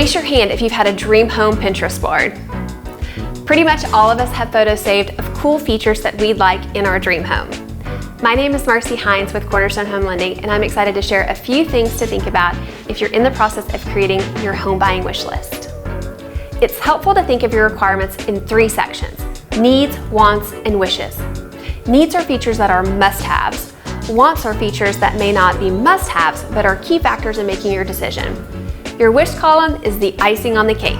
Raise your hand if you've had a dream home Pinterest board. Pretty much all of us have photos saved of cool features that we'd like in our dream home. My name is Marcy Hines with Cornerstone Home Lending, and I'm excited to share a few things to think about if you're in the process of creating your home buying wish list. It's helpful to think of your requirements in 3 sections: needs, wants, and wishes. Needs are features that are must-haves. Wants are features that may not be must-haves, but are key factors in making your decision. Your wish column is the icing on the cake.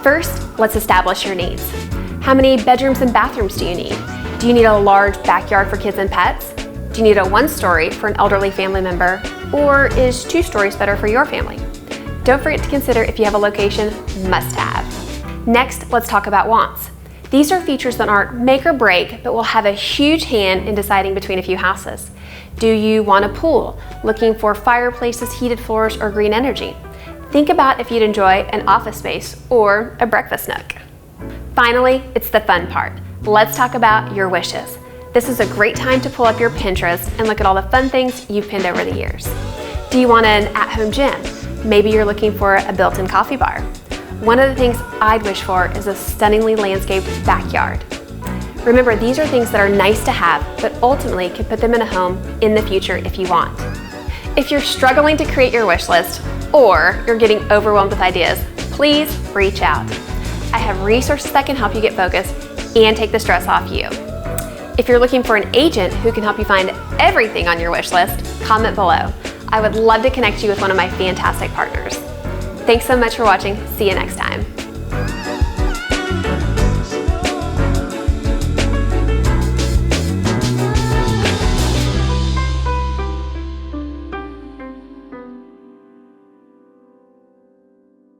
First, let's establish your needs. How many bedrooms and bathrooms do you need? Do you need a large backyard for kids and pets? Do you need a 1-story for an elderly family member? Or is 2 stories better for your family? Don't forget to consider if you have a location must-have. Next, let's talk about wants. These are features that aren't make or break, but will have a huge hand in deciding between a few houses. Do you want a pool? Looking for fireplaces, heated floors, or green energy? Think about if you'd enjoy an office space or a breakfast nook. Finally, it's the fun part. Let's talk about your wishes. This is a great time to pull up your Pinterest and look at all the fun things you've pinned over the years. Do you want an at-home gym? Maybe you're looking for a built-in coffee bar. One of the things I'd wish for is a stunningly landscaped backyard. Remember, these are things that are nice to have, but ultimately can put them in a home in the future if you want. If you're struggling to create your wish list, or you're getting overwhelmed with ideas, please reach out. I have resources that can help you get focused and take the stress off you. If you're looking for an agent who can help you find everything on your wish list, comment below. I would love to connect you with one of my fantastic partners. Thanks so much for watching. See you next time.